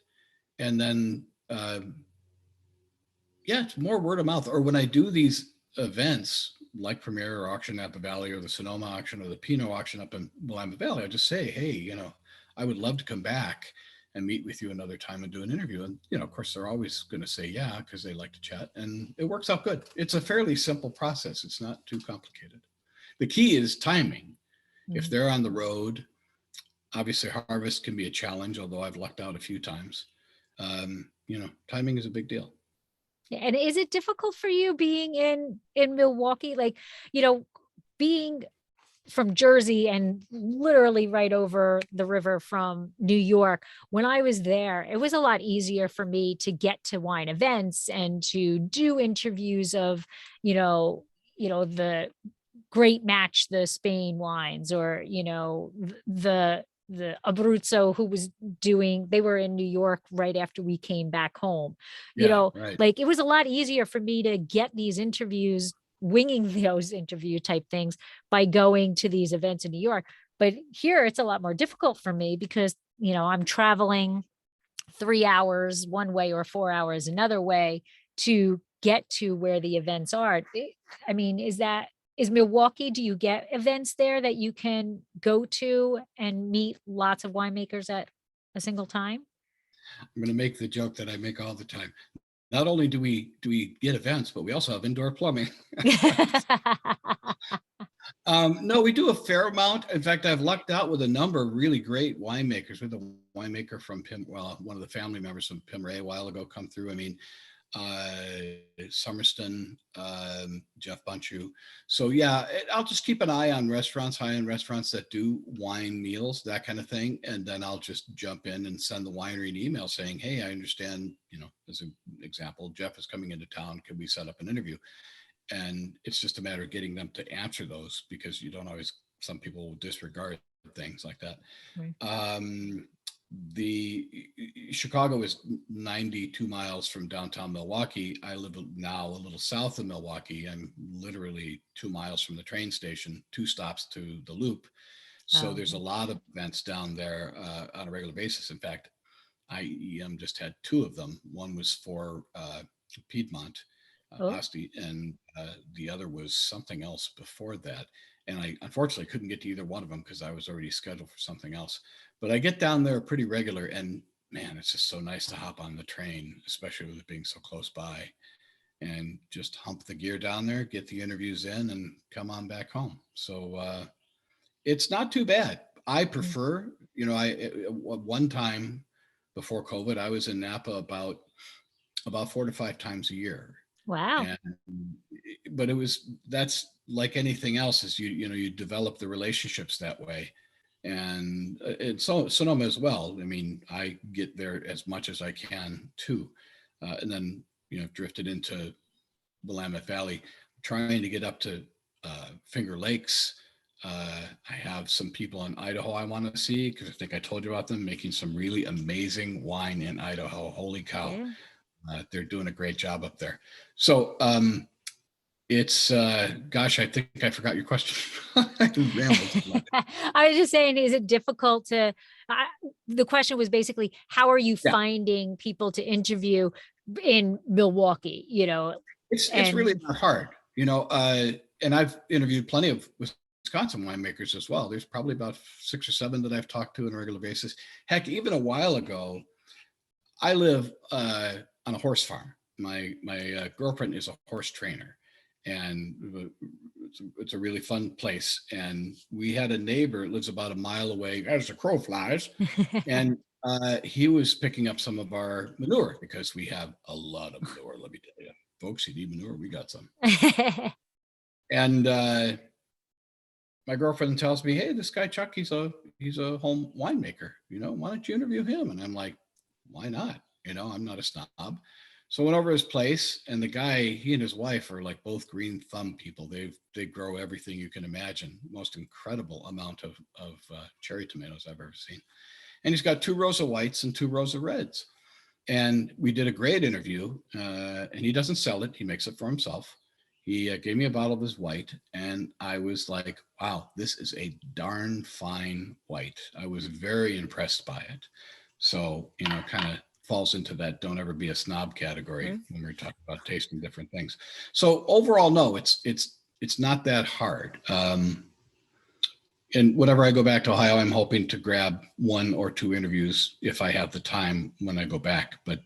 And then yeah, it's more word of mouth. Or when I do these events like Premiere or Auction Napa Valley or the Sonoma auction or the Pinot auction up in Willamette Valley, I just say, hey, I would love to come back and meet with you another time and do an interview. And, of course, they're always going to say, yeah, because they like to chat. And it works out good. It's a fairly simple process. It's not too complicated. The key is timing. If Mm. they're on the road, obviously harvest can be a challenge, although I've lucked out a few times. Timing is a big deal. And is it difficult for you being in Milwaukee, like, being from Jersey and literally right over the river from New York? When I was there, it was a lot easier for me to get to wine events and to do interviews of, the great match, the Spain wines, or the Abruzzo, who was they were in New York right after we came back home. Yeah, right. Like, it was a lot easier for me to get these interviews, winging those interview type things, by going to these events in New York. But here it's a lot more difficult for me because, I'm traveling 3 hours one way or 4 hours another way to get to where the events are. I mean, is Milwaukee, do you get events there that you can go to and meet lots of winemakers at a single time? I'm going to make the joke that I make all the time. Not only do we get events, but we also have indoor plumbing. No, we do a fair amount. In fact, I've lucked out with a number of really great winemakers. With a winemaker from one of the family members from Pimray a while ago come through. I mean, Summerston, Jeff Bunchu. So yeah, I'll just keep an eye on restaurants, high-end restaurants that do wine meals, that kind of thing. And then I'll just jump in and send the winery an email saying, hey, I understand, as an example, Jeff is coming into town. Can we set up an interview? And it's just a matter of getting them to answer those, because you don't always, some people will disregard things like that. Right. The Chicago is 92 miles from downtown Milwaukee. I live now a little south of Milwaukee. I'm literally 2 miles from the train station, 2 stops to the Loop. So there's a lot of events down there on a regular basis. In fact, I just had 2 of them. One was for Piedmont, Oh, Asti, and the other was something else before that. And I unfortunately couldn't get to either one of them because I was already scheduled for something else. But I get down there pretty regular, and man, it's just so nice to hop on the train, especially with it being so close by, and just hump the gear down there, get the interviews in, and come on back home. So it's not too bad. I prefer, one time before COVID, I was in Napa about 4 to 5 times a year. wow. And but that's like anything else, is you develop the relationships that way. And so Sonoma as well. I mean, I get there as much as I can too. And then, drifted into Willamette Valley, trying to get up to Finger Lakes. I have some people in Idaho I want to see, because I think I told you about them making some really amazing wine in Idaho. Holy cow. Yeah. They're doing a great job up there. So it's gosh, I think I forgot your question. I rambled. I was just saying, is it difficult the question was basically, how are you Yeah, finding people to interview in Milwaukee, it's and really not hard, and I've interviewed plenty of Wisconsin winemakers as well. There's probably about 6 or 7 that I've talked to on a regular basis. Heck, even a while ago, I live on a horse farm. My girlfriend is a horse trainer, and it's a really fun place. And we had a neighbor that lives about a mile away, as the crow flies, and he was picking up some of our manure, because we have a lot of manure. Let me tell you, folks, you need manure, we got some. And my girlfriend tells me, hey, this guy Chuck, he's a home winemaker. Why don't you interview him? And I'm like, why not? I'm not a snob. So I went over his place, and the guy, he and his wife are like both green thumb people. They grow everything you can imagine. Most incredible amount of cherry tomatoes I've ever seen. And he's got 2 rows of whites and 2 rows of reds. And we did a great interview, and he doesn't sell it. He makes it for himself. He gave me a bottle of his white, and I was like, wow, this is a darn fine white. I was very impressed by it. So, kind of falls into that don't ever be a snob category when we're talking about tasting different things. So overall, no, it's not that hard. And whenever I go back to Ohio, I'm hoping to grab 1 or 2 interviews if I have the time when I go back, but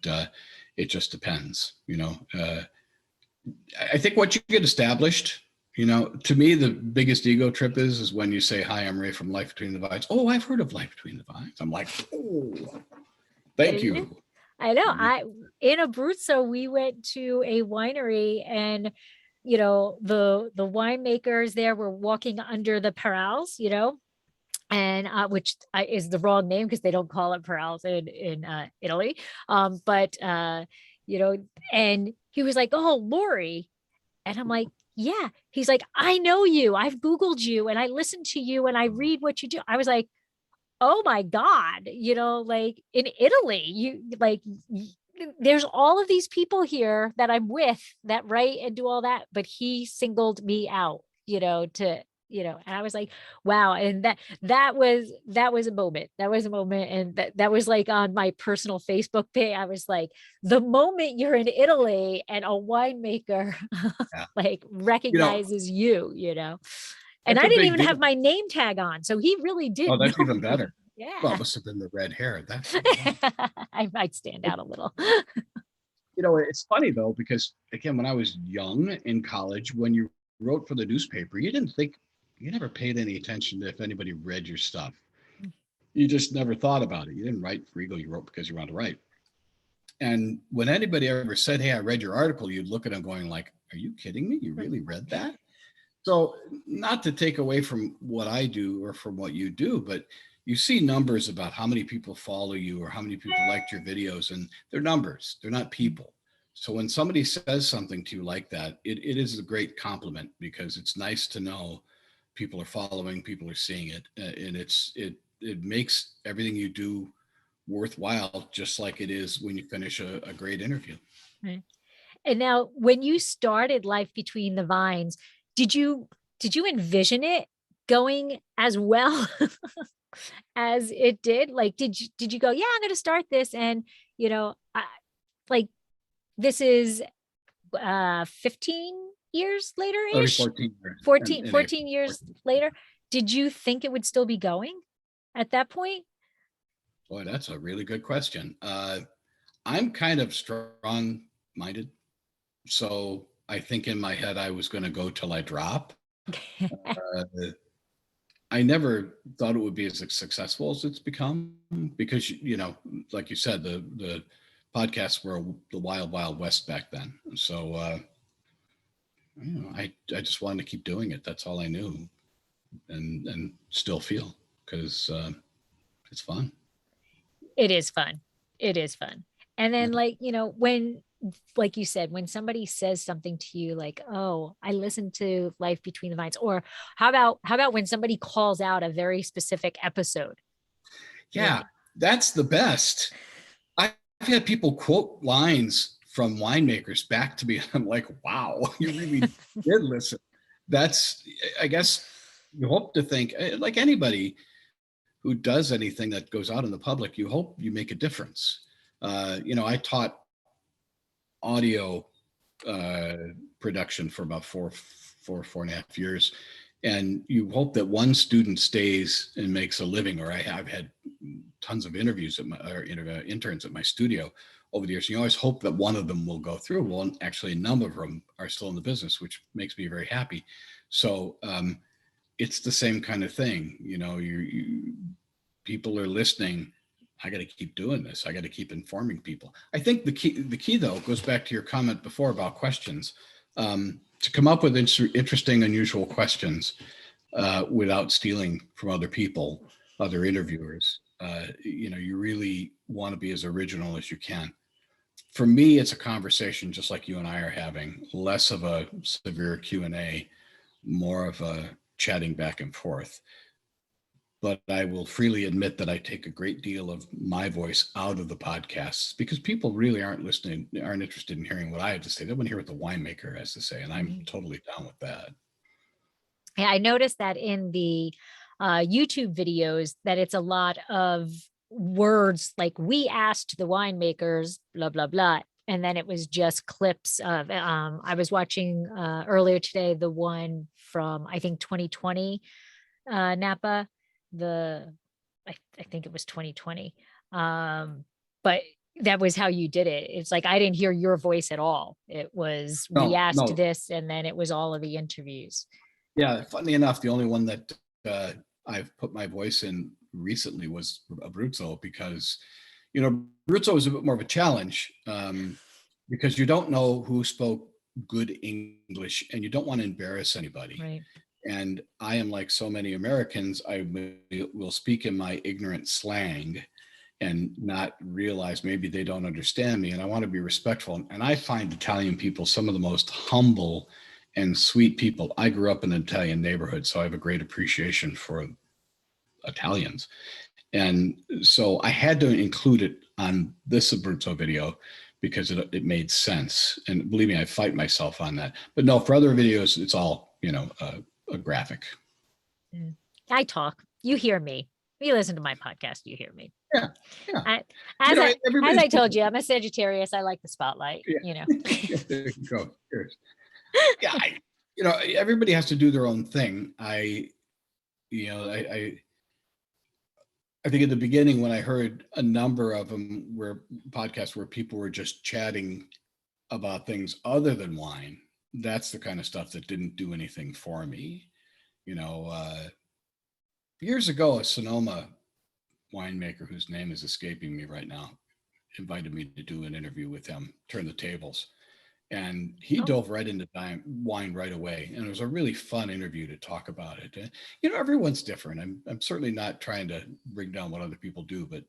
it just depends. I think once you get established, to me, the biggest ego trip is when you say, hi, I'm Ray from Life Between the Vines. Oh, I've heard of Life Between the Vines. I'm like, oh, thank you. I know. In Abruzzo, we went to a winery, and the winemakers there were walking under the parals, and which is the wrong name because they don't call it parals in Italy. But and he was like, "Oh, Lori," and I'm like, "Yeah." He's like, "I know you. I've Googled you, and I listen to you, and I read what you do." I was like, oh my God, like in Italy, there's all of these people here that I'm with that write and do all that, but he singled me out, and I was like, wow. And that was a moment. That was a moment. And that was like on my personal Facebook page. I was like, the moment you're in Italy and a winemaker Yeah. like recognizes and That's I a didn't big even deal. have my name tag on. So he really did Oh, that's know even me. better. Well, it Yeah. must have been the red hair. That's I might stand out a little. it's funny though, because again, when I was young in college, when you wrote for the newspaper, you never paid any attention to if anybody read your stuff. You just never thought about it. You didn't write for ego, you wrote because you wanted to write. And when anybody ever said, hey, I read your article, you'd look at them going like, are you kidding me? You really read that? So not to take away from what I do or from what you do, but you see numbers about how many people follow you or how many people liked your videos, and they're numbers, they're not people. So when somebody says something to you like that, it is a great compliment because it's nice to know people are following, people are seeing it, and it makes everything you do worthwhile, just like it is when you finish a great interview. Right. And now when you started Life Between the Vines, did you envision it going as well as it did? Like did you go, yeah, I'm going to start this, and like this is 15 years later It'll be ish, 14 years 14 in April. 14 years 14. later. Did you think it would still be going at that point? Boy, that's a really good question. I'm kind of strong minded. So I think in my head, I was going to go till I drop. Uh, I never thought it would be as successful as it's become because, like you said, the podcasts were the wild, wild west back then. So, I just wanted to keep doing it. That's all I knew and still feel because it's fun. It is fun. It is fun. And then, Yeah. like, when, like you said, when somebody says something to you like, oh, I listened to Life Between the Vines, or how about when somebody calls out a very specific episode? You Yeah, that's the best. I've had people quote lines from winemakers back to me. I'm like, wow, you really did listen. That's, I guess, you hope to think, like anybody who does anything that goes out in the public, you hope you make a difference. I taught audio uh, production for about four and a half years. And you hope that one student stays and makes a living, or I've had tons of interviews interns at my studio over the years. You always hope that one of them will go through. Well, actually, a number of them are still in the business, which makes me very happy. So it's the same kind of thing. People are listening. I got to keep doing this. I got to keep informing people. I think the key though goes back to your comment before about questions. To come up with interesting, unusual questions. without stealing from other people, other interviewers. You really want to be as original as you can. For me, it's a conversation just like you and I are having, less of a severe Q&A, more of a chatting back and forth. But I will freely admit that I take a great deal of my voice out of the podcasts because people really aren't interested in hearing what I have to say. They want to hear what the winemaker has to say, and I'm totally down with that. Yeah, I noticed that in the YouTube videos that it's a lot of words like we asked the winemakers, blah, blah, blah. And then it was just clips of, I was watching earlier today, the one from, I think 2020 Napa, I think it was 2020. But that was how you did it. It's like, I didn't hear your voice at all. It was, we No, asked no. this, and then it was all of the interviews. Yeah, funny enough, the only one that I've put my voice in recently was Abruzzo because, Abruzzo is a bit more of a challenge because you don't know who spoke good English and you don't want to embarrass anybody. Right. And I am like so many Americans, I will speak in my ignorant slang and not realize maybe they don't understand me. And I want to be respectful. And I find Italian people some of the most humble and sweet people. I grew up in an Italian neighborhood, so I have a great appreciation for Italians. And so I had to include it on this Abruzzo video because it made sense. And believe me, I fight myself on that. But no, for other videos, it's all, a graphic. I talk. You hear me. You listen to my podcast. You hear me. Yeah. Yeah. As I told you, I'm a Sagittarius. I like the spotlight. Yeah. There you go. Cheers. Yeah. Everybody has to do their own thing. I think at the beginning when I heard a number of them were podcasts where people were just chatting about things other than wine, that's the kind of stuff that didn't do anything for me. Years ago, a Sonoma winemaker whose name is escaping me right now invited me to do an interview with him, turn the tables. And he dove right into wine right away. And it was a really fun interview to talk about it. Everyone's different. I'm certainly not trying to bring down what other people do, but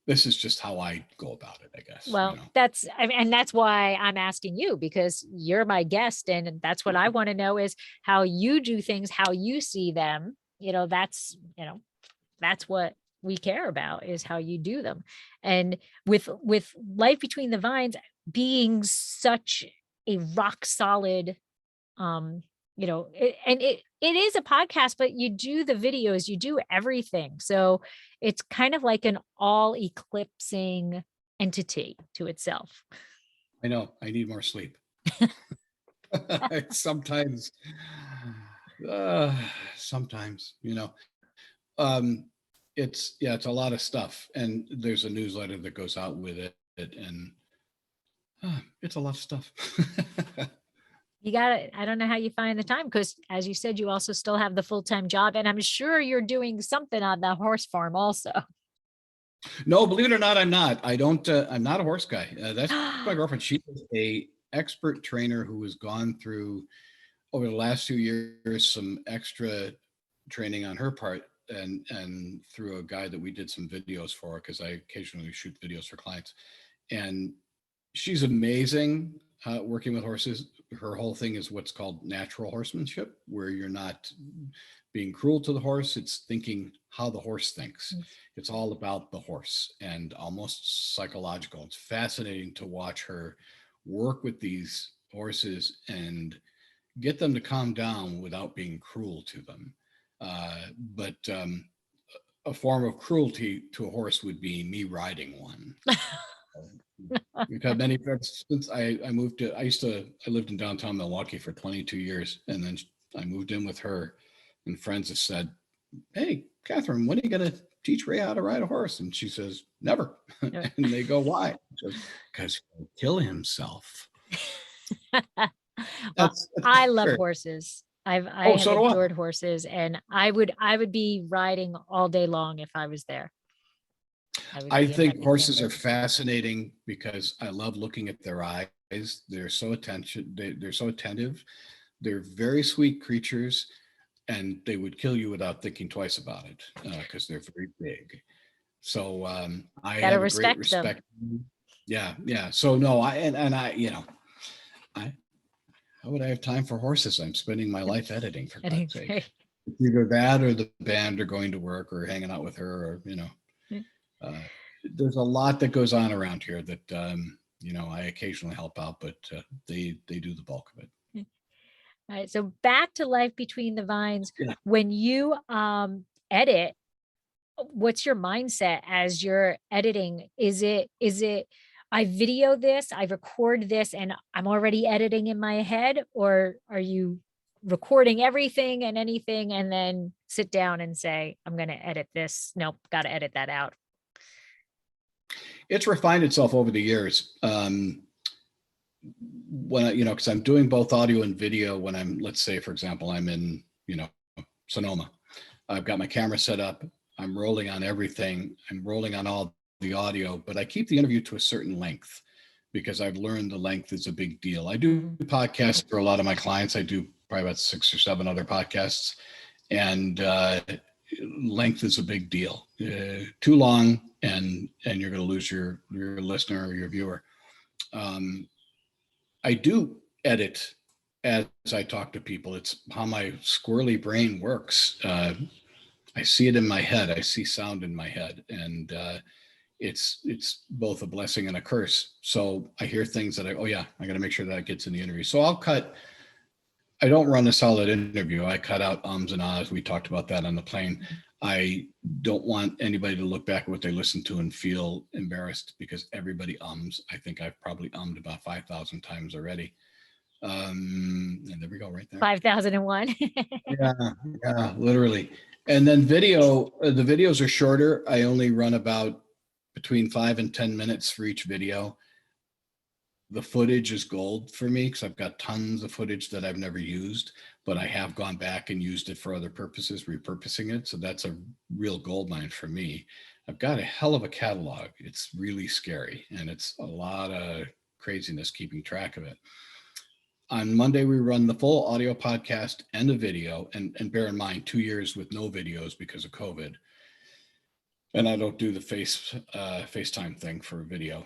this is just how I go about it, I guess. Well, and that's why I'm asking you, because you're my guest. And that's what I want to know is how you do things, how you see them. That's what we care about, is how you do them. And with Life Between the Vines being such a rock solid, it is a podcast, but you do the videos, you do everything. So it's kind of like an all eclipsing entity to itself. I know. I need more sleep. Sometimes, it's a lot of stuff, and there's a newsletter that goes out with it, and it's a lot of stuff. You got it. I don't know how you find the time, because as you said, you also still have the full-time job, and I'm sure you're doing something on the horse farm also. No, believe it or not, I'm not. I'm not a horse guy. That's my girlfriend. She is a expert trainer who has gone through over the last few years some extra training on her part, and through a guy that we did some videos for, because I occasionally shoot videos for clients. And she's amazing working with horses. Her whole thing is what's called natural horsemanship, where you're not being cruel to the horse. It's thinking how the horse thinks. It's all about the horse and almost psychological. It's fascinating to watch her work with these horses and get them to calm down without being cruel to them. But a form of cruelty to a horse would be me riding one. We've had many friends since I lived in downtown Milwaukee for 22 years. And then I moved in with her, and friends have said, "Hey, Catherine, when are you going to teach Ray how to ride a horse?" And she says, "Never." And they go, "Why?" "Because he'll kill himself." Well, I love horses. I have so do I. adored horses, and I would be riding all day long if I was there. I think horses are fascinating because I love looking at their eyes. They're so attentive. They're very sweet creatures. and they would kill you without thinking twice about it because they're very big. So I Gotta have a great respect them. respect. Yeah, yeah. So no, and I, I how would I have time for horses? I'm spending my life editing, for God's sake. It's either that or the band are going to work or hanging out with her, or uh, there's a lot that goes on around here that I occasionally help out, but they do the bulk of it. All right, so back to Life Between the Vines. Yeah. When you edit, what's your mindset as you're editing? Is it I video this, I record this, and I'm already editing in my head, or are you recording everything and anything and then sit down and say, I'm going to edit this? Nope, got to edit that out. It's refined itself over the years. When because I'm doing both audio and video. When I'm, let's say, for example, I'm in, Sonoma. I've got my camera set up. I'm rolling on everything. I'm rolling on all the audio, but I keep the interview to a certain length because I've learned the length is a big deal. I do podcasts for a lot of my clients. I do probably about 6 or 7 other podcasts, and length is a big deal. Too long, and you're going to lose your listener or your viewer. I do edit as I talk to people. It's how my squirrely brain works. I see it in my head. I see sound in my head, and it's both a blessing and a curse. So I hear things that I got to make sure that gets in the interview. So I'll cut. I don't run a solid interview. I cut out ums and ahs. We talked about that on the plane. I don't want anybody to look back at what they listened to and feel embarrassed because everybody ums. I think I've probably ummed about 5,000 times already. And there we go, right there. 5,001. Yeah, literally. And then video, the videos are shorter. I only run about between 5 and 10 minutes for each video. The footage is gold for me because I've got tons of footage that I've never used, but I have gone back and used it for other purposes, repurposing it. So that's a real gold mine for me. I've got a hell of a catalog. It's really scary, and it's a lot of craziness keeping track of it. On Monday, we run the full audio podcast and a video, and bear in mind, 2 years with no videos because of COVID. And I don't do the FaceTime thing for video.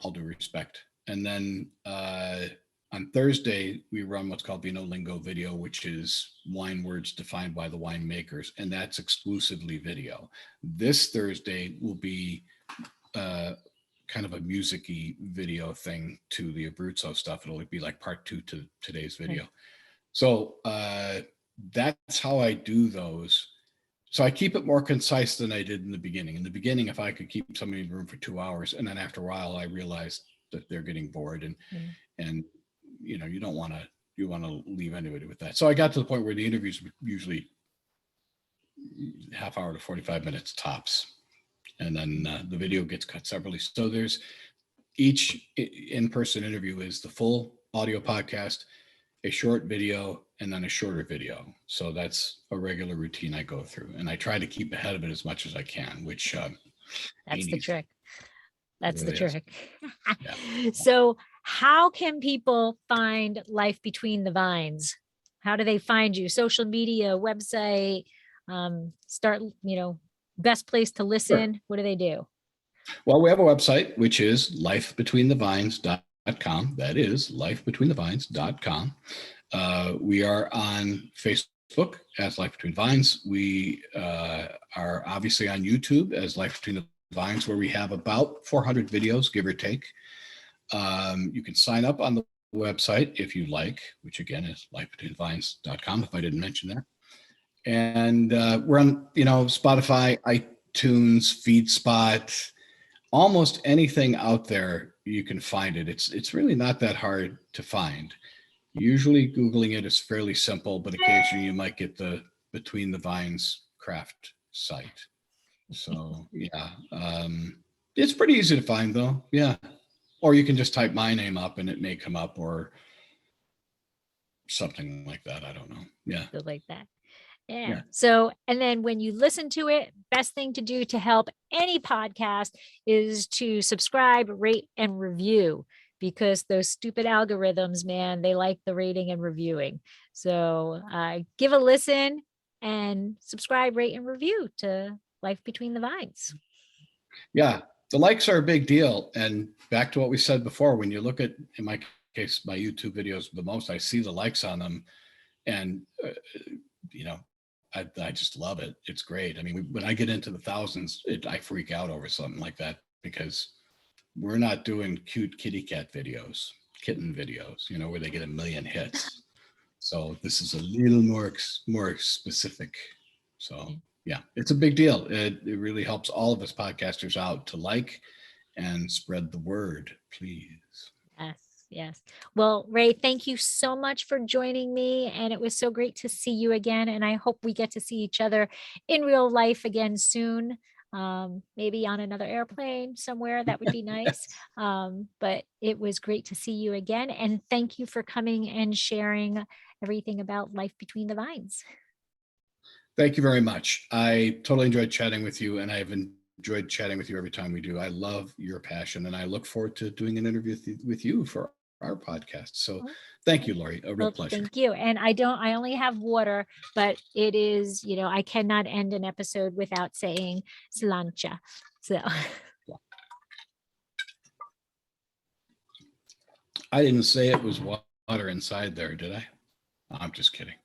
All due respect. And then on Thursday, we run what's called Vino Lingo Video, which is wine words defined by the winemakers, and that's exclusively video. This Thursday will be kind of a music-y video thing to the Abruzzo stuff. It'll be like part 2 to today's video. So that's how I do those. So I keep it more concise than I did in the beginning. In the beginning, if I could keep somebody in the room for 2 hours, and then after a while, I realized that they're getting bored, and you don't want to leave anybody with that. So I got to the point where the interviews were usually half hour to 45 minutes tops, and then the video gets cut separately. So there's each in-person interview is the full audio podcast, a short video, and then a shorter video. So that's a regular routine I go through, and I try to keep ahead of it as much as I can, which that's the trick. That's the trick. Yeah. So how can people find Life Between the Vines? How do they find you? Social media, website, start, best place to listen. Sure. What do they do? Well, we have a website, which is lifebetweenthevines.com. That is lifebetweenthevines.com. We are on Facebook as Life Between Vines. We are obviously on YouTube as Life Between the Vines, where we have about 400 videos, give or take. You can sign up on the website if you like, which again is lifebetweenthevines.com, if I didn't mention that. And we're on, Spotify, iTunes, FeedSpot, almost anything out there you can find it. It's really not that hard to find. Usually Googling it is fairly simple, but occasionally you might get the Between the Vines craft site. So yeah, it's pretty easy to find though. Yeah. Or you can just type my name up and it may come up, or something like that. I don't know. Yeah. Like that. Yeah. So, and then when you listen to it, best thing to do to help any podcast is to subscribe, rate, and review, because those stupid algorithms, man, they like the rating and reviewing. So give a listen, and subscribe, rate, and review to Life Between the Vines. Yeah, the likes are a big deal. And back to what we said before, when you look at, in my case, my YouTube videos the most, I see the likes on them, and you know, I just love it. It's great. I mean, when I get into the thousands, I freak out over something like that, because we're not doing cute kitty cat videos, kitten videos, where they get a million hits. So this is a little more specific. So yeah, it's a big deal. It really helps all of us podcasters out to like and spread the word, please. Yes, yes. Well, Ray, thank you so much for joining me. And it was so great to see you again. And I hope we get to see each other in real life again soon. Maybe on another airplane somewhere. That would be nice. But it was great to see you again. And thank you for coming and sharing everything about Life Between the Vines. Thank you very much. I totally enjoyed chatting with you, and I've enjoyed chatting with you every time we do. I love your passion, and I look forward to doing an interview with you for our podcast. So Oh, thank you, Lori. A real well, pleasure. thank you. And I only have water, but it is, I cannot end an episode without saying slancha. So I didn't say it was water inside there, did I? I'm just kidding.